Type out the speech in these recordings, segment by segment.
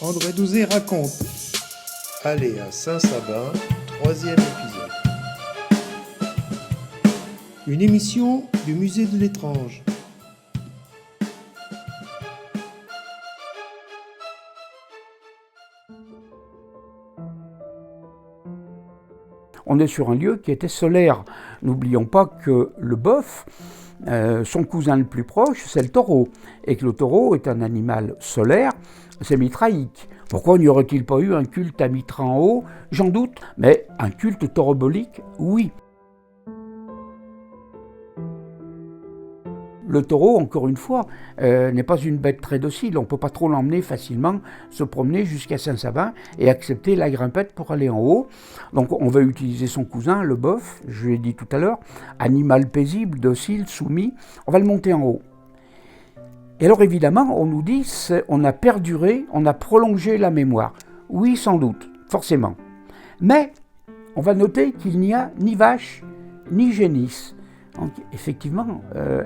André Douzé raconte. Aller à Saint-Sabin, 3e épisode. Une émission du Musée de l'étrange. On est sur un lieu qui était solaire. N'oublions pas que le bœuf, son cousin le plus proche, c'est le taureau. Et que le taureau est un animal solaire, c'est mitraïque. Pourquoi n'y aurait-il pas eu un culte à Mitra en haut? J'en doute, mais un culte taurobolique, oui. Le taureau, encore une fois, n'est pas une bête très docile. On ne peut pas trop l'emmener facilement se promener jusqu'à Saint-Sabin et accepter la grimpette pour aller en haut. Donc on va utiliser son cousin, le bœuf, je l'ai dit tout à l'heure, animal paisible, docile, soumis. On va le monter en haut. Et alors évidemment, on nous dit, on a perduré, on a prolongé la mémoire. Oui, sans doute, forcément. Mais on va noter qu'il n'y a ni vache, ni génisse. Donc, effectivement,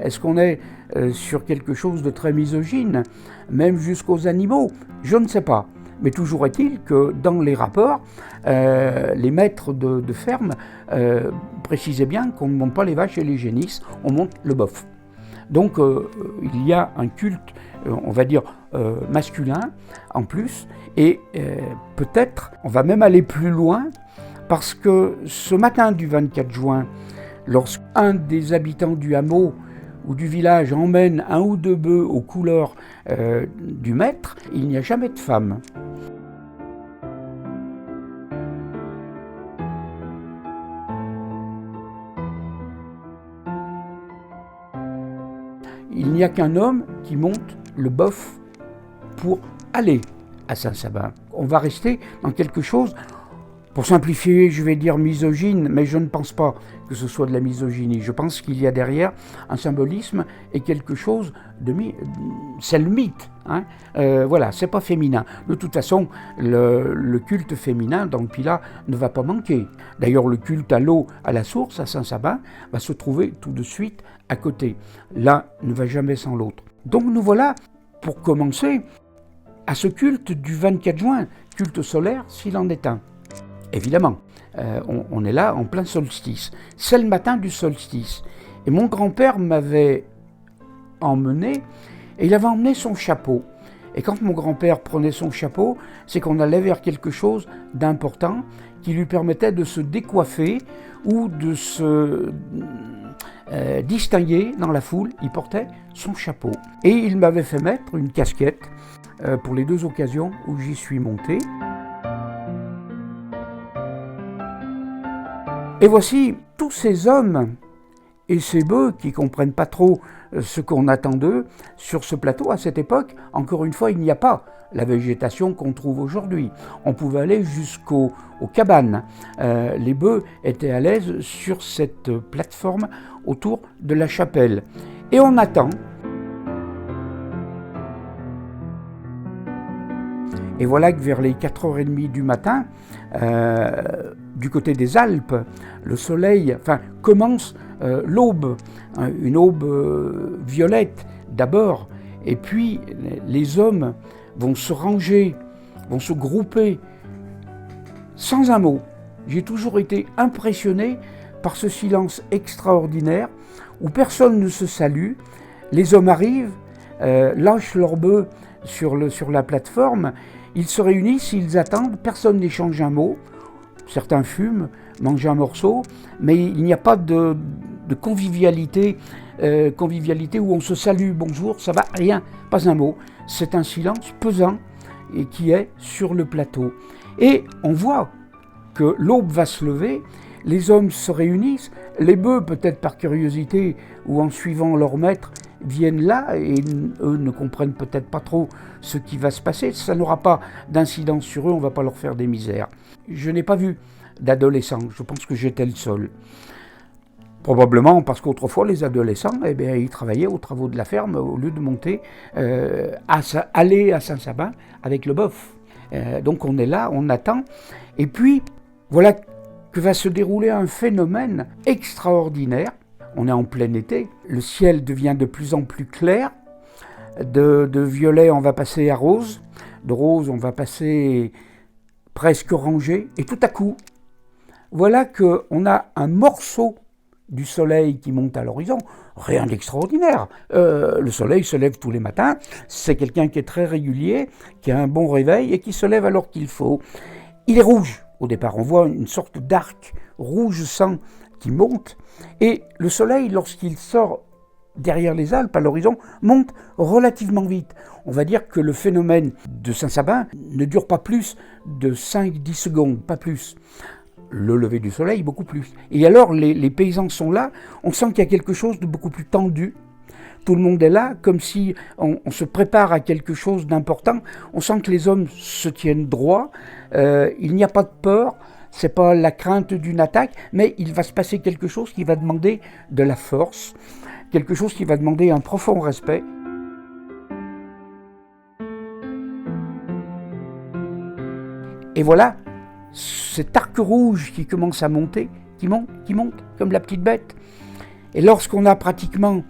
est-ce qu'on est sur quelque chose de très misogyne, même jusqu'aux animaux? Je ne sais pas. Mais toujours est-il que dans les rapports, les maîtres de ferme précisaient bien qu'on ne monte pas les vaches et les génisses, on monte le bœuf. Donc il y a un culte, on va dire, masculin en plus, et peut-être on va même aller plus loin, parce que ce matin du 24 juin, lorsqu'un des habitants du hameau ou du village emmène un ou deux bœufs aux couleurs du maître, il n'y a jamais de femme. Il n'y a qu'un homme qui monte le bœuf pour aller à Saint-Sabin. On va rester dans quelque chose, pour simplifier, je vais dire misogyne, mais je ne pense pas que ce soit de la misogynie. Je pense qu'il y a derrière un symbolisme et quelque chose de... C'est le mythe. Voilà, c'est pas féminin. De toute façon, le culte féminin dans le Pilat ne va pas manquer. D'ailleurs, le culte à l'eau, à la source, à Saint-Sabin, va se trouver tout de suite à côté. L'un ne va jamais sans l'autre. Donc nous voilà, pour commencer, à ce culte du 24 juin, culte solaire s'il en est un. Évidemment, on est là en plein solstice. C'est le matin du solstice. Et mon grand-père m'avait emmené, et il avait emmené son chapeau. Et quand mon grand-père prenait son chapeau, c'est qu'on allait vers quelque chose d'important qui lui permettait de se décoiffer ou de se distinguer dans la foule. Il portait son chapeau. Et il m'avait fait mettre une casquette pour les deux occasions où j'y suis monté. Et voici tous ces hommes et ces bœufs qui ne comprennent pas trop ce qu'on attend d'eux sur ce plateau. À cette époque, encore une fois, il n'y a pas la végétation qu'on trouve aujourd'hui. On pouvait aller jusqu'aux cabanes. Les bœufs étaient à l'aise sur cette plateforme autour de la chapelle. Et on attend. Et voilà que vers les 4h30 du matin, du côté des Alpes, le soleil commence l'aube, une aube violette d'abord, et puis les hommes vont se ranger, vont se grouper, sans un mot. J'ai toujours été impressionné par ce silence extraordinaire, où personne ne se salue, les hommes arrivent, lâchent leurs bœufs sur la plateforme, ils se réunissent, ils attendent, personne n'échange un mot. Certains fument, mangent un morceau, mais il n'y a pas de convivialité où on se salue, bonjour, ça va, rien, pas un mot. C'est un silence pesant et qui est sur le plateau. Et on voit que l'aube va se lever, les hommes se réunissent, les bœufs, peut-être par curiosité ou en suivant leur maître, viennent là et eux ne comprennent peut-être pas trop ce qui va se passer. Ça n'aura pas d'incidence sur eux, on ne va pas leur faire des misères. Je n'ai pas vu d'adolescents, je pense que j'étais le seul. Probablement parce qu'autrefois les adolescents, ils travaillaient aux travaux de la ferme au lieu de monter, aller à Saint-Sabin avec le bœuf. Donc on est là, on attend. Et puis voilà que va se dérouler un phénomène extraordinaire. On est en plein été, le ciel devient de plus en plus clair, de violet on va passer à rose, de rose, on va passer presque orangé, et tout à coup, voilà qu'on a un morceau du soleil qui monte à l'horizon, rien d'extraordinaire. Le soleil se lève tous les matins, c'est quelqu'un qui est très régulier, qui a un bon réveil et qui se lève alors qu'il faut. Il est rouge au départ, on voit une sorte d'arc rouge sang qui monte, et le soleil, lorsqu'il sort derrière les Alpes, à l'horizon, monte relativement vite. On va dire que le phénomène de Saint-Sabin ne dure pas plus de 5-10 secondes, pas plus. Le lever du soleil, beaucoup plus. Et alors, les paysans sont là, on sent qu'il y a quelque chose de beaucoup plus tendu. Tout le monde est là, comme si on se prépare à quelque chose d'important. On sent que les hommes se tiennent droit, il n'y a pas de peur, c'est pas la crainte d'une attaque, mais il va se passer quelque chose qui va demander de la force, quelque chose qui va demander un profond respect. Et voilà, cet arc rouge qui commence à monter, qui monte, comme la petite bête. Et lorsqu'on a pratiquement,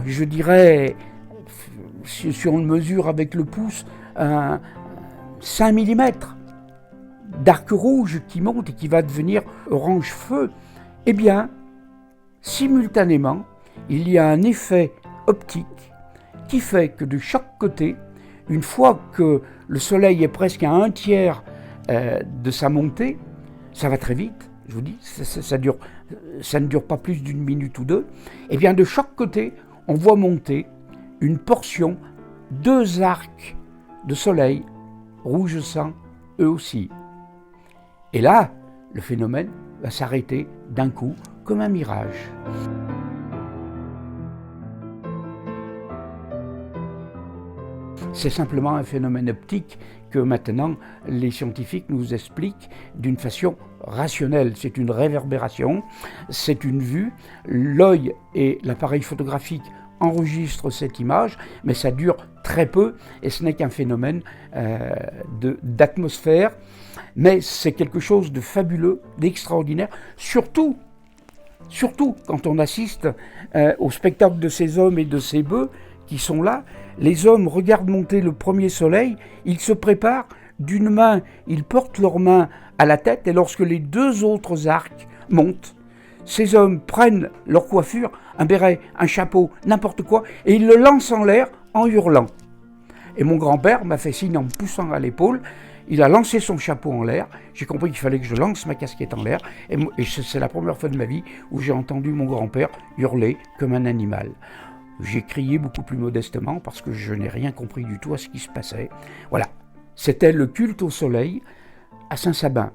je dirais, si on le mesure avec le pouce, 5 mm d'arc rouge qui monte et qui va devenir orange feu, eh bien, simultanément, il y a un effet optique qui fait que de chaque côté, une fois que le soleil est presque à 1/3 de sa montée, ça va très vite, je vous dis, ça ne dure pas plus d'une minute ou deux, et bien de chaque côté, on voit monter une portion, 2 arcs de soleil, rouge sang, eux aussi. Et là, le phénomène va s'arrêter d'un coup, comme un mirage. C'est simplement un phénomène optique que maintenant les scientifiques nous expliquent d'une façon rationnelle. C'est une réverbération, c'est une vue. L'œil et l'appareil photographique enregistrent cette image, mais ça dure très peu et ce n'est qu'un phénomène d'atmosphère. Mais c'est quelque chose de fabuleux, d'extraordinaire, surtout quand on assiste au spectacle de ces hommes et de ces bœufs qui sont là. Les hommes regardent monter le premier soleil, ils se préparent, d'une main, ils portent leur main à la tête, et lorsque les 2 autres arcs montent, ces hommes prennent leur coiffure, un béret, un chapeau, n'importe quoi, et ils le lancent en l'air en hurlant. Et mon grand-père m'a fait signe en me poussant à l'épaule, il a lancé son chapeau en l'air, j'ai compris qu'il fallait que je lance ma casquette en l'air, et c'est la première fois de ma vie où j'ai entendu mon grand-père hurler comme un animal. J'ai crié beaucoup plus modestement parce que je n'ai rien compris du tout à ce qui se passait. Voilà, c'était le culte au soleil à Saint-Sabin.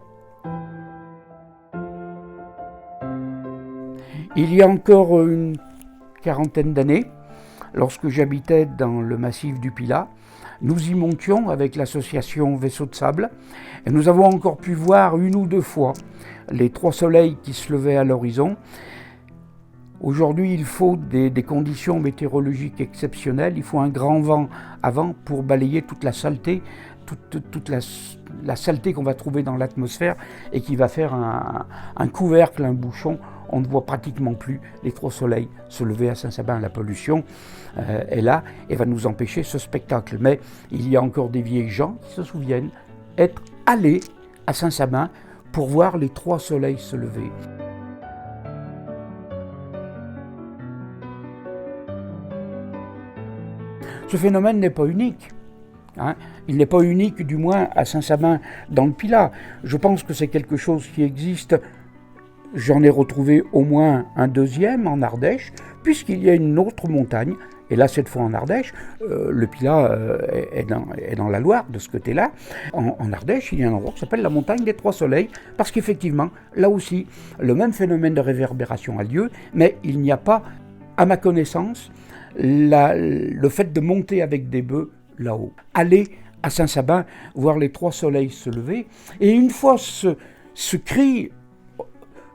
Il y a encore une quarantaine d'années, lorsque j'habitais dans le massif du Pilat, nous y montions avec l'association Vaisseau de Sable, et nous avons encore pu voir 1 ou 2 fois les 3 soleils qui se levaient à l'horizon. Aujourd'hui, il faut des conditions météorologiques exceptionnelles, il faut un grand vent avant pour balayer toute la saleté, toute la saleté qu'on va trouver dans l'atmosphère et qui va faire un couvercle, un bouchon. On ne voit pratiquement plus les 3 soleils se lever à Saint-Sabin. La pollution est là et va nous empêcher ce spectacle. Mais il y a encore des vieilles gens qui se souviennent être allés à Saint-Sabin pour voir les 3 soleils se lever. Ce phénomène n'est pas unique. Il n'est pas unique, du moins, à Saint-Sabin, dans le Pilat. Je pense que c'est quelque chose qui existe. J'en ai retrouvé au moins un 2e en Ardèche, puisqu'il y a une autre montagne, et là, cette fois en Ardèche, le Pilat est dans la Loire, de ce côté-là. En Ardèche, il y a un endroit qui s'appelle la montagne des 3 soleils, parce qu'effectivement, là aussi, le même phénomène de réverbération a lieu, mais il n'y a pas, à ma connaissance, le fait de monter avec des bœufs là-haut. Aller à Saint-Sabin, voir les 3 soleils se lever, et une fois ce cri,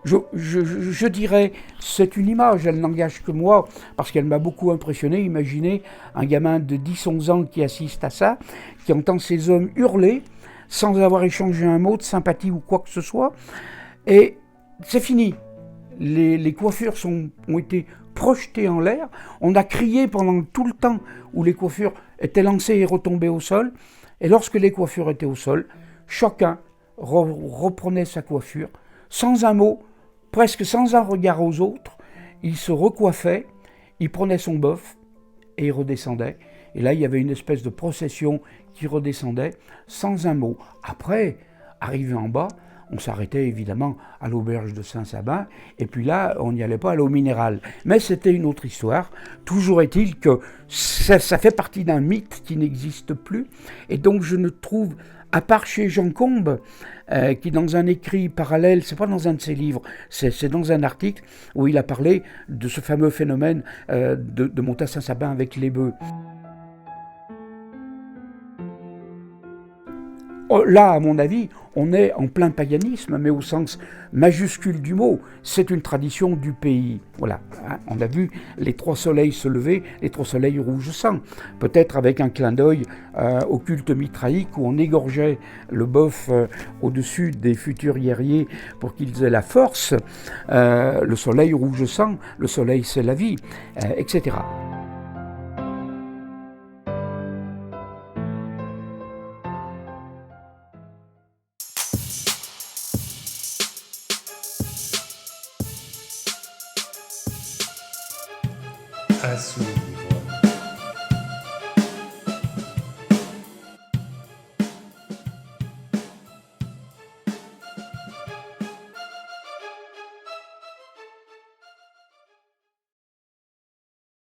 je dirais, c'est une image, elle n'engage que moi, parce qu'elle m'a beaucoup impressionné. Imaginez un gamin de 10-11 ans qui assiste à ça, qui entend ces hommes hurler, sans avoir échangé un mot de sympathie ou quoi que ce soit, et c'est fini. Les coiffures ont été projetées en l'air, on a crié pendant tout le temps où les coiffures étaient lancées et retombées au sol, Et lorsque les coiffures étaient au sol, chacun reprenait sa coiffure, sans un mot, presque sans un regard aux autres. Il se recoiffait, il prenait son bœuf et il redescendait. Et là, il y avait une espèce de procession qui redescendait sans un mot. Après, arrivé en bas, on s'arrêtait évidemment à l'auberge de Saint-Sabin, et puis là, on n'y allait pas à l'eau minérale. Mais c'était une autre histoire. Toujours est-il que ça fait partie d'un mythe qui n'existe plus, et donc je ne trouve, à part chez Jean Combe, qui dans un écrit parallèle, c'est pas dans un de ses livres, c'est dans un article où il a parlé de ce fameux phénomène de monter à Saint-Sabin avec les bœufs. Là, à mon avis, on est en plein paganisme, mais au sens majuscule du mot. C'est une tradition du pays. Voilà, hein, on a vu les 3 soleils se lever, les 3 soleils rouge sang. Peut-être avec un clin d'œil au culte mitraïque où on égorgeait le bœuf au-dessus des futurs guerriers pour qu'ils aient la force. Le soleil rouge sang, le soleil c'est la vie, etc. Un souvenir.